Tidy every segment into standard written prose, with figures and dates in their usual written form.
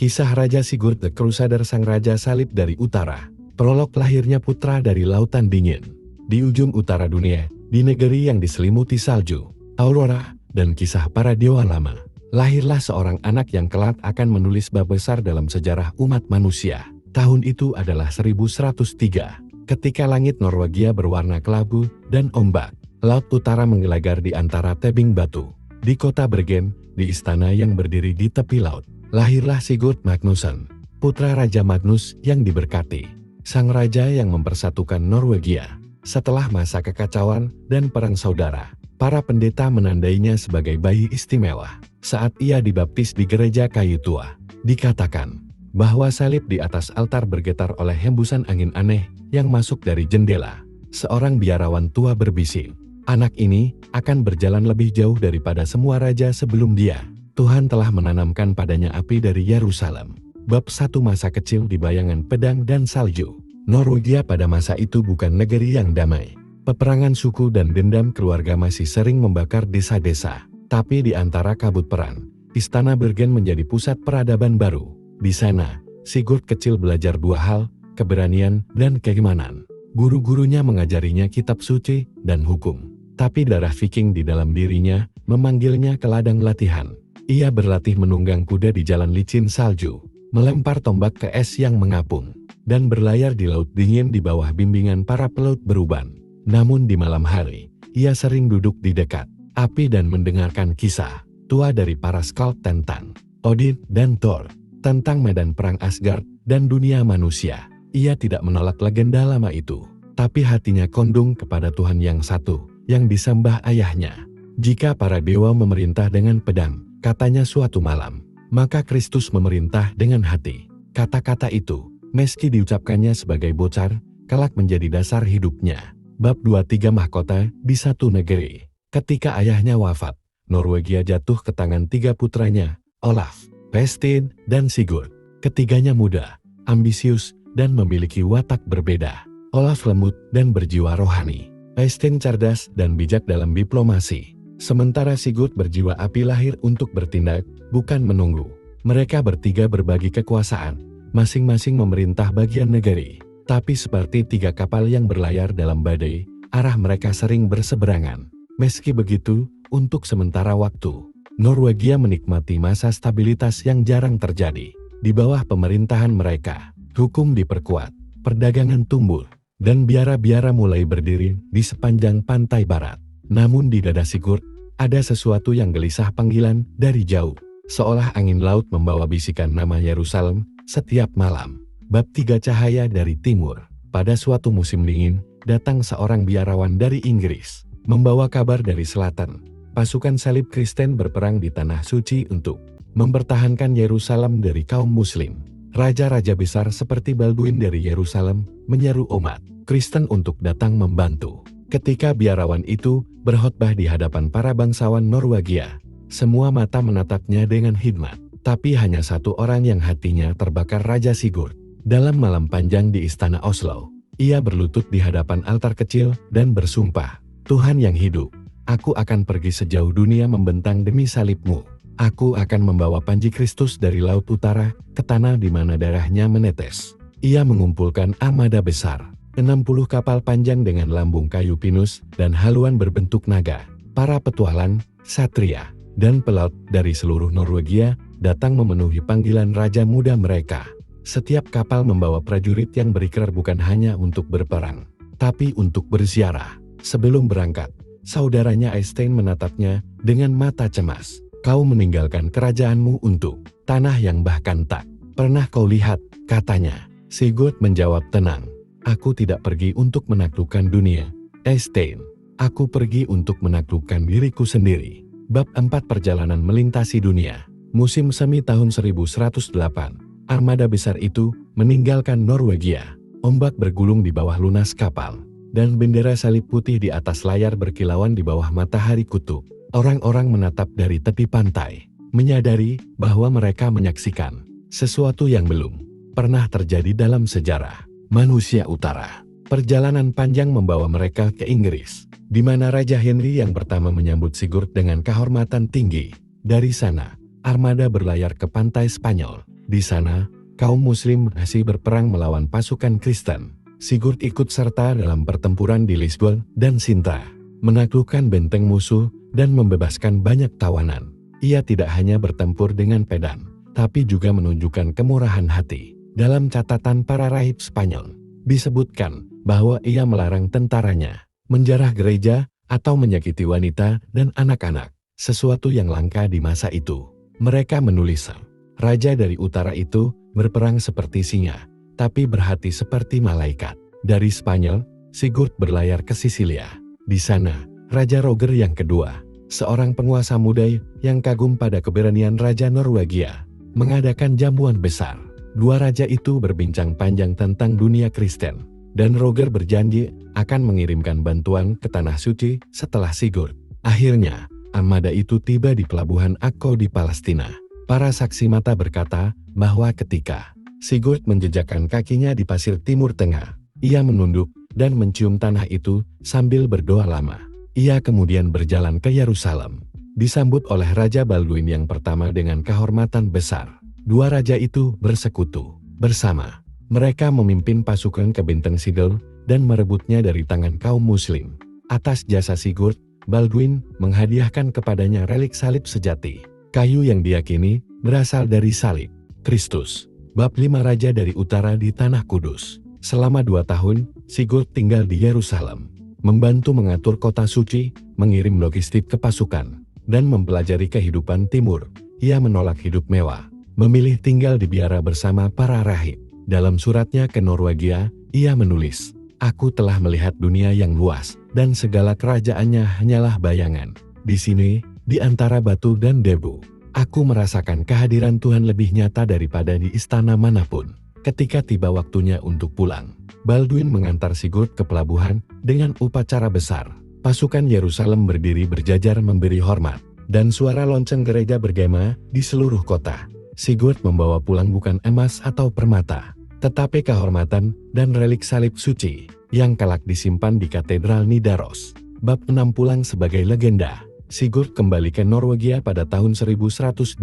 Kisah Raja Sigurd the Crusader, sang Raja Salib dari Utara. Prolog lahirnya putra dari Lautan Dingin. Di ujung utara dunia, di negeri yang diselimuti salju, aurora, dan kisah para dewa lama, lahirlah seorang anak yang kelak akan menulis bab besar dalam sejarah umat manusia. Tahun itu adalah 1103, ketika langit Norwegia berwarna kelabu dan ombak. Laut utara menggelagar di antara tebing batu. Di kota Bergen, di istana yang berdiri di tepi laut, lahirlah Sigurd Magnusson, putra Raja Magnus yang diberkati, sang raja yang mempersatukan Norwegia. Setelah masa kekacauan dan perang saudara, para pendeta menandainya sebagai bayi istimewa. Saat ia dibaptis di gereja kayu tua, dikatakan bahwa salib di atas altar bergetar oleh hembusan angin aneh yang masuk dari jendela. Seorang biarawan tua berbisik, anak ini akan berjalan lebih jauh daripada semua raja sebelum dia. Tuhan telah menanamkan padanya api dari Yerusalem. Bab 1. Masa kecil di bayangan pedang dan salju. Norwegia pada masa itu bukan negeri yang damai. Peperangan suku dan dendam keluarga masih sering membakar desa-desa. Tapi di antara kabut perang, istana Bergen menjadi pusat peradaban baru. Di sana, Sigurd kecil belajar dua hal, keberanian dan keimanan. Guru-gurunya mengajarinya kitab suci dan hukum. Tapi darah Viking di dalam dirinya memanggilnya ke ladang latihan. Ia berlatih menunggang kuda di jalan licin salju, melempar tombak ke es yang mengapung, dan berlayar di laut dingin di bawah bimbingan para pelaut beruban. Namun di malam hari, ia sering duduk di dekat api dan mendengarkan kisah tua dari para skald tentang Odin dan Thor, tentang medan perang Asgard dan dunia manusia. Ia tidak menolak legenda lama itu, tapi hatinya kondung kepada Tuhan yang satu, yang disembah ayahnya. Jika para dewa memerintah dengan pedang, katanya suatu malam, maka Kristus memerintah dengan hati. Kata-kata itu, meski diucapkannya sebagai bocah, kelak menjadi dasar hidupnya. Bab 23. Mahkota di satu negeri. Ketika ayahnya wafat, Norwegia jatuh ke tangan tiga putranya, Olaf, Eystein, dan Sigurd. Ketiganya muda, ambisius, dan memiliki watak berbeda. Olaf lembut dan berjiwa rohani. Eystein cerdas dan bijak dalam diplomasi. Sementara Sigurd berjiwa api, lahir untuk bertindak, bukan menunggu. Mereka bertiga berbagi kekuasaan, masing-masing memerintah bagian negeri. Tapi seperti tiga kapal yang berlayar dalam badai, arah mereka sering berseberangan. Meski begitu, untuk sementara waktu, Norwegia menikmati masa stabilitas yang jarang terjadi. Di bawah pemerintahan mereka, hukum diperkuat, perdagangan tumbuh, dan biara-biara mulai berdiri di sepanjang pantai barat. Namun di dada Sigurd, ada sesuatu yang gelisah, panggilan dari jauh. Seolah angin laut membawa bisikan nama Yerusalem setiap malam. Bab 3. Cahaya dari timur. Pada suatu musim dingin, datang seorang biarawan dari Inggris, membawa kabar dari selatan. Pasukan salib Kristen berperang di Tanah Suci untuk mempertahankan Yerusalem dari kaum Muslim. Raja-raja besar seperti Balduin dari Yerusalem menyeru umat Kristen untuk datang membantu. Ketika biarawan itu berkhotbah di hadapan para bangsawan Norwegia, semua mata menatapnya dengan hikmat. Tapi hanya satu orang yang hatinya terbakar, Raja Sigurd. Dalam malam panjang di istana Oslo, ia berlutut di hadapan altar kecil dan bersumpah, Tuhan yang hidup, aku akan pergi sejauh dunia membentang demi salibmu. Aku akan membawa panji Kristus dari laut utara ke tanah di mana darahnya menetes. Ia mengumpulkan armada besar, 60 kapal panjang dengan lambung kayu pinus dan haluan berbentuk naga. Para petualang, satria, dan pelaut dari seluruh Norwegia datang memenuhi panggilan raja muda mereka. Setiap kapal membawa prajurit yang berikrar bukan hanya untuk berperang, tapi untuk berziarah. Sebelum berangkat, saudaranya Eystein menatapnya dengan mata cemas. Kau meninggalkan kerajaanmu untuk tanah yang bahkan tak pernah kau lihat, katanya. Sigurd menjawab tenang. Aku tidak pergi untuk menaklukkan dunia, Eystein. Aku pergi untuk menaklukkan diriku sendiri. Bab 4. Perjalanan melintasi dunia. Musim semi tahun 1108, armada besar itu meninggalkan Norwegia. Ombak bergulung di bawah lunas kapal, dan bendera salib putih di atas layar berkilauan di bawah matahari kutub. Orang-orang menatap dari tepi pantai, menyadari bahwa mereka menyaksikan sesuatu yang belum pernah terjadi dalam sejarah manusia utara. Perjalanan panjang membawa mereka ke Inggris, di mana Raja Henry yang pertama menyambut Sigurd dengan kehormatan tinggi. Dari sana, armada berlayar ke pantai Spanyol, Di sana, kaum muslim masih berperang melawan pasukan Kristen. Sigurd ikut serta dalam pertempuran di Lisbon dan Sintra, menaklukkan benteng musuh dan membebaskan banyak tawanan. Ia tidak hanya bertempur dengan pedang, tapi juga menunjukkan kemurahan hati. Dalam catatan para rahib Spanyol, disebutkan bahwa ia melarang tentaranya menjarah gereja atau menyakiti wanita dan anak-anak, sesuatu yang langka di masa itu. Mereka menulis, raja dari utara itu berperang seperti singa, tapi berhati seperti malaikat. Dari Spanyol, Sigurd berlayar ke Sisilia. Di sana, Raja Roger yang kedua, seorang penguasa muda yang kagum pada keberanian Raja Norwegia, mengadakan jamuan besar. Dua raja itu berbincang panjang tentang dunia Kristen, dan Roger berjanji akan mengirimkan bantuan ke Tanah Suci setelah Sigurd. Akhirnya, armada itu tiba di pelabuhan Akko di Palestina. Para saksi mata berkata bahwa ketika Sigurd menjejakkan kakinya di pasir Timur Tengah, ia menunduk dan mencium tanah itu sambil berdoa lama. Ia kemudian berjalan ke Yerusalem, disambut oleh Raja Baldwin yang pertama dengan kehormatan besar. Dua raja itu bersekutu bersama. Mereka memimpin pasukan ke Benteng Sidel dan merebutnya dari tangan kaum muslim. Atas jasa Sigurd, Baldwin menghadiahkan kepadanya relik salib sejati, kayu yang diyakini berasal dari salib Kristus. Bab 5 Raja dari Utara di Tanah Kudus. Selama 2 tahun, Sigurd tinggal di Yerusalem, membantu mengatur kota suci, mengirim logistik ke pasukan, dan mempelajari kehidupan timur. Ia menolak hidup mewah, memilih tinggal di biara bersama para rahib. Dalam suratnya ke Norwegia, ia menulis, "Aku telah melihat dunia yang luas, dan segala kerajaannya hanyalah bayangan. Di sini, di antara batu dan debu, aku merasakan kehadiran Tuhan lebih nyata daripada di istana manapun." Ketika tiba waktunya untuk pulang, Baldwin mengantar Sigurd ke pelabuhan dengan upacara besar. Pasukan Yerusalem berdiri berjajar memberi hormat, dan suara lonceng gereja bergema di seluruh kota. Sigurd membawa pulang bukan emas atau permata, tetapi kehormatan dan relik salib suci yang kelak disimpan di Katedral Nidaros. Bab 6 Pulang sebagai legenda. Sigurd kembali ke Norwegia pada tahun 1112.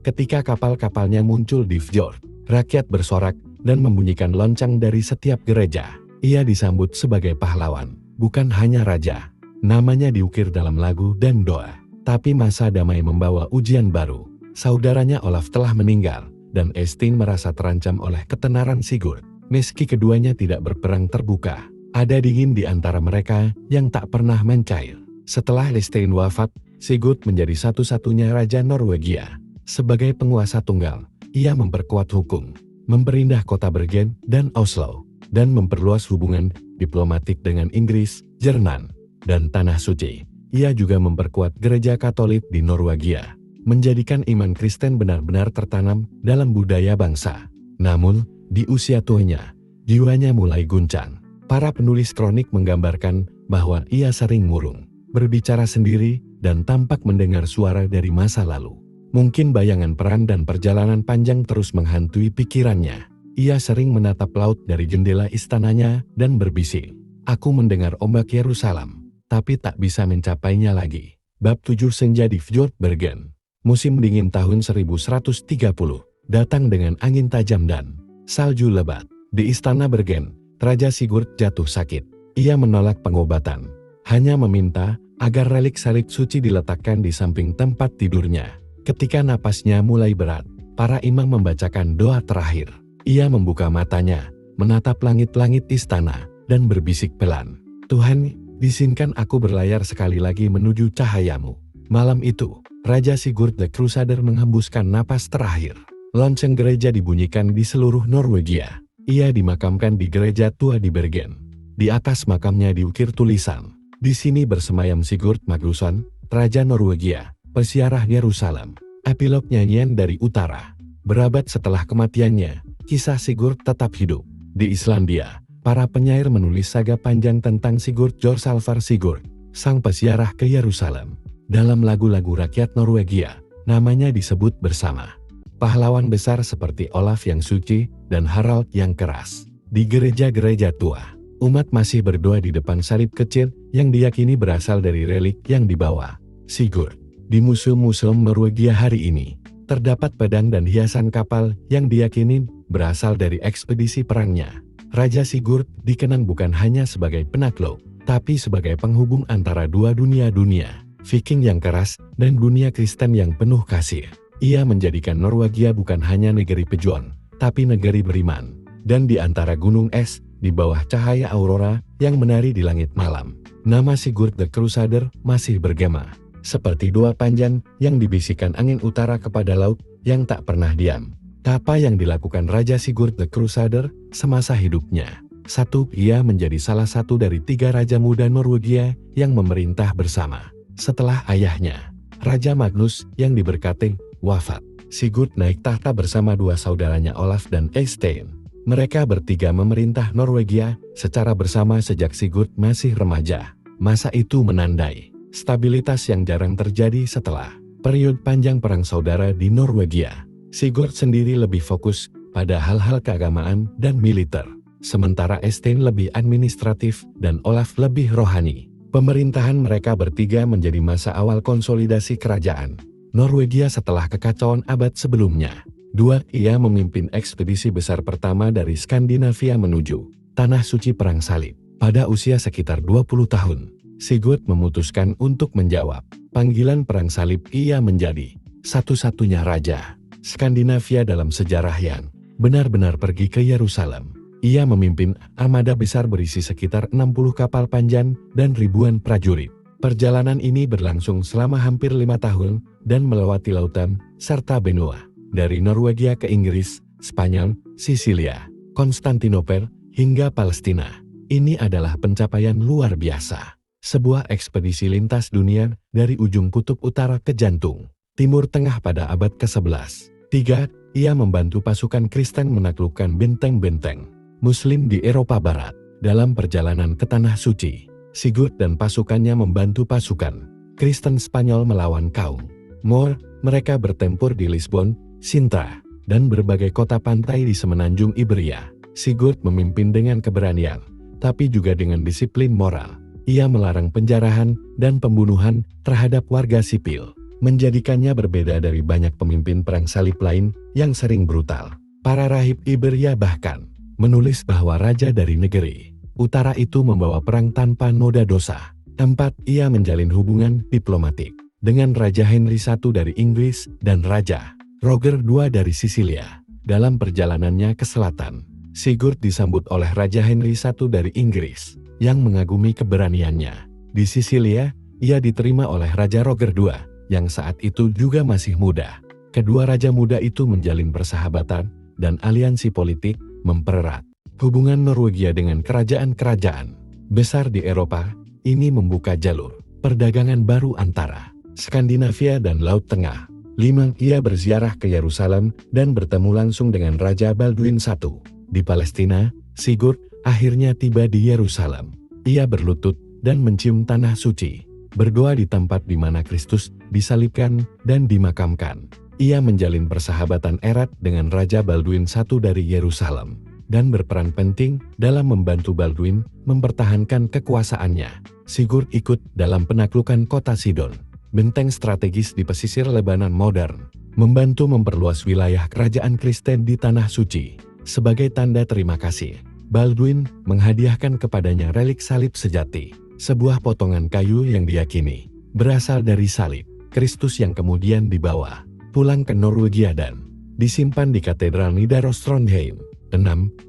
Ketika kapal-kapalnya muncul di fjord, rakyat bersorak dan membunyikan lonceng dari setiap gereja. Ia disambut sebagai pahlawan, bukan hanya raja. Namanya diukir dalam lagu dan doa. Tapi masa damai membawa ujian baru. Saudaranya Olaf telah meninggal, dan Eystein merasa terancam oleh ketenaran Sigurd. Meski keduanya tidak berperang terbuka, ada dingin di antara mereka yang tak pernah mencair. Setelah Eystein wafat, Sigurd menjadi satu-satunya raja Norwegia. Sebagai penguasa tunggal, ia memperkuat hukum, memperindah kota Bergen dan Oslo, dan memperluas hubungan diplomatik dengan Inggris, Jerman, dan Tanah Suci. Ia juga memperkuat gereja Katolik di Norwegia, menjadikan iman Kristen benar-benar tertanam dalam budaya bangsa. Namun, di usia tuanya, jiwanya mulai guncang. Para penulis kronik menggambarkan bahwa ia sering murung, berbicara sendiri, dan tampak mendengar suara dari masa lalu. Mungkin bayangan perang dan perjalanan panjang terus menghantui pikirannya. Ia sering menatap laut dari jendela istananya dan berbisik, "Aku mendengar ombak Yerusalem, tapi tak bisa mencapainya lagi." Bab 7 Senja di Fjord Bergen. Musim dingin tahun 1130 datang dengan angin tajam dan salju lebat. Di istana Bergen, Raja Sigurd jatuh sakit. Ia menolak pengobatan, hanya meminta agar relik salib suci diletakkan di samping tempat tidurnya. Ketika napasnya mulai berat, para imam membacakan doa terakhir. Ia membuka matanya, menatap langit-langit istana, dan berbisik pelan, "Tuhan, izinkan aku berlayar sekali lagi menuju cahayamu." Malam itu, Raja Sigurd the Crusader menghembuskan napas terakhir. Lonceng gereja dibunyikan di seluruh Norwegia. Ia dimakamkan di gereja tua di Bergen. Di atas makamnya diukir tulisan, "Di sini bersemayam Sigurd Magnusson, Raja Norwegia, Pesiarah Yerusalem." Epilog nyanyian dari utara. Berabad setelah kematiannya, kisah Sigurd tetap hidup. Di Islandia, para penyair menulis saga panjang tentang Sigurd Jorsalfar Sigurd, sang pesiarah ke Yerusalem. Dalam lagu-lagu rakyat Norwegia, namanya disebut bersama. Pahlawan besar seperti Olaf yang suci dan Harald yang keras. Di gereja-gereja tua, umat masih berdoa di depan salib kecil yang diyakini berasal dari relik yang dibawa Sigurd. Di museum-museum Norwegia hari ini, Terdapat pedang dan hiasan kapal yang diyakini berasal dari ekspedisi perangnya. Raja Sigurd dikenang bukan hanya sebagai penakluk, tapi sebagai penghubung antara dua dunia, Viking yang keras dan dunia Kristen yang penuh kasih. Ia menjadikan Norwegia bukan hanya negeri pejuang, tapi negeri beriman. Dan di antara gunung es, di bawah cahaya aurora yang menari di langit malam, nama Sigurd the Crusader masih bergema. Seperti dua panjang yang dibisikkan angin utara kepada laut yang tak pernah diam. Apa yang dilakukan Raja Sigurd the Crusader semasa hidupnya? 1. Ia menjadi salah satu dari 3 raja muda Norwegia yang memerintah bersama. Setelah ayahnya, Raja Magnus yang diberkati, wafat, Sigurd naik tahta bersama 2 saudaranya Olaf dan Eystein. Mereka bertiga memerintah Norwegia secara bersama sejak Sigurd masih remaja. Masa itu menandai stabilitas yang jarang terjadi setelah periode panjang perang saudara di Norwegia. Sigurd sendiri lebih fokus pada hal-hal keagamaan dan militer, sementara Eystein lebih administratif dan Olaf lebih rohani. Pemerintahan mereka bertiga menjadi masa awal konsolidasi kerajaan Norwegia setelah kekacauan abad sebelumnya. 2. Ia memimpin ekspedisi besar pertama dari Skandinavia menuju Tanah Suci Perang Salib. Pada usia sekitar 20 tahun, Sigurd memutuskan untuk menjawab panggilan Perang Salib. Ia menjadi satu-satunya raja Skandinavia dalam sejarah yang benar-benar pergi ke Yerusalem. Ia memimpin armada besar berisi sekitar 60 kapal panjang dan ribuan prajurit. Perjalanan ini berlangsung selama hampir 5 tahun dan melewati lautan serta benua. Dari Norwegia ke Inggris, Spanyol, Sisilia, Konstantinopel, hingga Palestina. Ini adalah pencapaian luar biasa. Sebuah ekspedisi lintas dunia dari ujung kutub utara ke jantung Timur Tengah pada abad ke-11. 3. Ia membantu pasukan Kristen menaklukkan benteng-benteng Muslim di Eropa Barat. Dalam perjalanan ke Tanah Suci, Sigurd dan pasukannya membantu pasukan Kristen Spanyol melawan kaum Moor. Mereka bertempur di Lisbon, Sintra, dan berbagai kota pantai di semenanjung Iberia. Sigurd memimpin dengan keberanian, tapi juga dengan disiplin moral. Ia melarang penjarahan dan pembunuhan terhadap warga sipil, menjadikannya berbeda dari banyak pemimpin perang salib lain yang sering brutal. Para rahib Iberia bahkan menulis bahwa raja dari negeri utara itu membawa perang tanpa noda dosa. 4. Ia menjalin hubungan diplomatik dengan Raja Henry I dari Inggris dan Raja Roger II dari Sisilia. Dalam perjalanannya ke selatan, Sigurd disambut oleh Raja Henry I dari Inggris yang mengagumi keberaniannya. Di Sisilia, ia diterima oleh Raja Roger II yang saat itu juga masih muda. Kedua raja muda itu menjalin persahabatan dan aliansi politik, mempererat hubungan Norwegia dengan kerajaan-kerajaan besar di Eropa. Ini membuka jalur perdagangan baru antara Skandinavia dan Laut Tengah. 5. Ia berziarah ke Yerusalem dan bertemu langsung dengan Raja Baldwin I. Di Palestina, Sigurd akhirnya tiba di Yerusalem. Ia berlutut dan mencium tanah suci, berdoa di tempat di mana Kristus disalibkan dan dimakamkan. Ia menjalin persahabatan erat dengan Raja Baldwin I dari Yerusalem, dan berperan penting dalam membantu Baldwin mempertahankan kekuasaannya. Sigurd ikut dalam penaklukan kota Sidon, benteng strategis di pesisir Lebanon modern, membantu memperluas wilayah kerajaan Kristen di Tanah Suci. Sebagai tanda terima kasih, Baldwin menghadiahkan kepadanya relik salib sejati, sebuah potongan kayu yang diyakini berasal dari salib Kristus yang kemudian dibawa pulang ke Norwegia dan disimpan di Katedral Nidaros Trondheim. 6.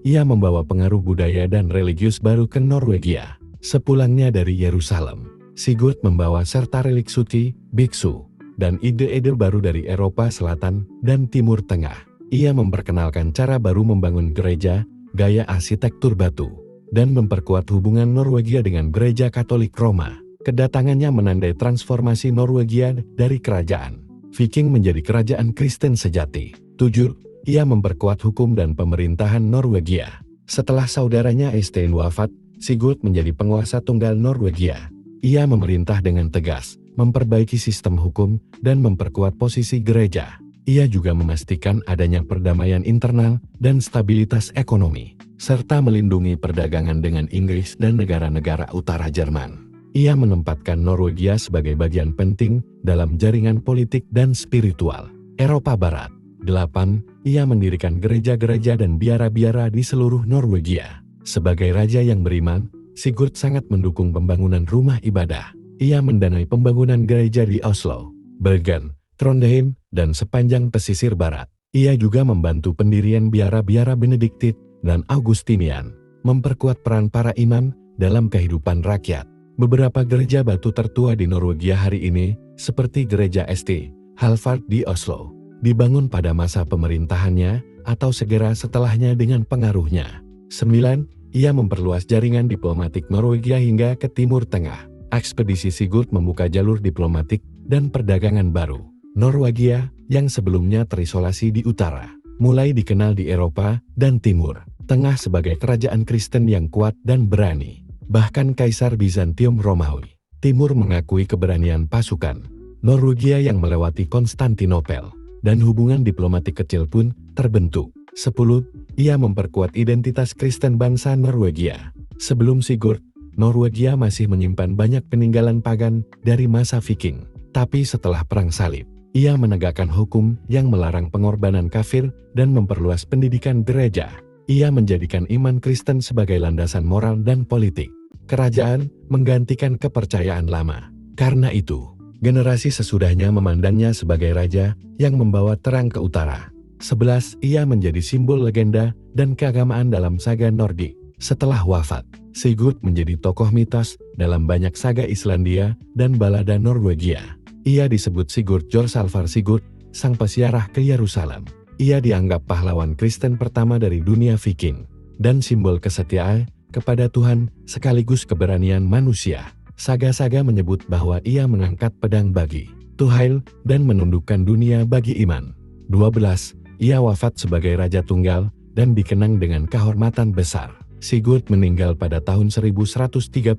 Ia membawa pengaruh budaya dan religius baru ke Norwegia. Sepulangnya dari Yerusalem, Sigurd membawa serta relik suci, biksu, dan ide-ide baru dari Eropa Selatan dan Timur Tengah. Ia memperkenalkan cara baru membangun gereja, gaya arsitektur batu, dan memperkuat hubungan Norwegia dengan Gereja Katolik Roma. Kedatangannya menandai transformasi Norwegia dari kerajaan Viking menjadi kerajaan Kristen sejati. 7. Ia memperkuat hukum dan pemerintahan Norwegia. Setelah saudaranya Eystein wafat, Sigurd menjadi penguasa tunggal Norwegia. Ia memerintah dengan tegas, memperbaiki sistem hukum, dan memperkuat posisi gereja. Ia juga memastikan adanya perdamaian internal dan stabilitas ekonomi, serta melindungi perdagangan dengan Inggris dan negara-negara utara Jerman. Ia menempatkan Norwegia sebagai bagian penting dalam jaringan politik dan spiritual Eropa Barat. 8. Ia mendirikan gereja-gereja dan biara-biara di seluruh Norwegia. Sebagai raja yang beriman, Sigurd sangat mendukung pembangunan rumah ibadah. Ia mendanai pembangunan gereja di Oslo, Bergen, Trondheim, dan sepanjang pesisir barat. Ia juga membantu pendirian biara-biara Benediktit dan Augustinian, memperkuat peran para imam dalam kehidupan rakyat. Beberapa gereja batu tertua di Norwegia hari ini, seperti gereja St. Halvard di Oslo, dibangun pada masa pemerintahannya atau segera setelahnya dengan pengaruhnya. 9. Ia memperluas jaringan diplomatik Norwegia hingga ke Timur Tengah. Ekspedisi Sigurd membuka jalur diplomatik dan perdagangan baru. Norwegia, yang sebelumnya terisolasi di utara, mulai dikenal di Eropa dan Timur Tengah sebagai kerajaan Kristen yang kuat dan berani. Bahkan Kaisar Bizantium Romawi Timur mengakui keberanian pasukan Norwegia yang melewati Konstantinopel, dan hubungan diplomatik kecil pun terbentuk. 10. Ia memperkuat identitas Kristen bangsa Norwegia. Sebelum Sigurd, Norwegia masih menyimpan banyak peninggalan pagan dari masa Viking. Tapi setelah Perang Salib, ia menegakkan hukum yang melarang pengorbanan kafir dan memperluas pendidikan gereja. Ia menjadikan iman Kristen sebagai landasan moral dan politik. Kerajaan menggantikan kepercayaan lama. Karena itu, generasi sesudahnya memandangnya sebagai raja yang membawa terang ke utara. 11. Ia menjadi simbol legenda dan keagamaan dalam saga Nordik. Setelah wafat, Sigurd menjadi tokoh mitos dalam banyak saga Islandia dan balada Norwegia. Ia disebut Sigurd Jorsalfar Sigurd, sang pesiarah ke Yerusalem. Ia dianggap pahlawan Kristen pertama dari dunia Viking, dan simbol kesetiaan kepada Tuhan sekaligus keberanian manusia. Saga-saga menyebut bahwa ia mengangkat pedang bagi Tuhail dan menundukkan dunia bagi iman. 12. Ia wafat sebagai raja tunggal dan dikenang dengan kehormatan besar. Sigurd meninggal pada tahun 1130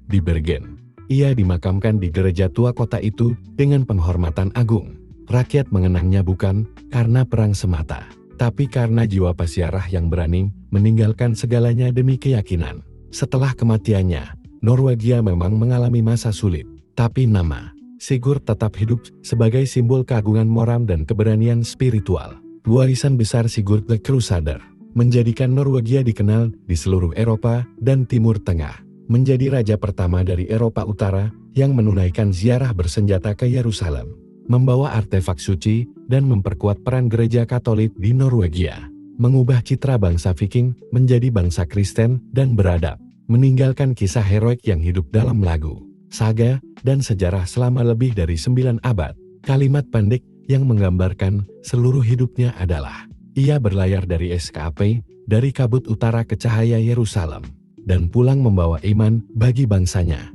di Bergen. Ia dimakamkan di gereja tua kota itu dengan penghormatan agung. Rakyat mengenangnya bukan karena perang semata, tapi karena jiwa pesiarah yang berani meninggalkan segalanya demi keyakinan. Setelah kematiannya, Norwegia memang mengalami masa sulit, tapi nama Sigurd tetap hidup sebagai simbol keagungan moral dan keberanian spiritual. Warisan besar Sigurd the Crusader menjadikan Norwegia dikenal di seluruh Eropa dan Timur Tengah. Menjadi raja pertama dari Eropa Utara yang menunaikan ziarah bersenjata ke Yerusalem, membawa artefak suci, dan memperkuat peran gereja Katolik di Norwegia. Mengubah citra bangsa Viking menjadi bangsa Kristen dan beradab, meninggalkan kisah heroik yang hidup dalam lagu, saga, dan sejarah selama lebih dari 9 abad. Kalimat pendek yang menggambarkan seluruh hidupnya adalah, ia berlayar dari SKP, dari kabut utara ke cahaya Yerusalem, dan pulang membawa iman bagi bangsanya.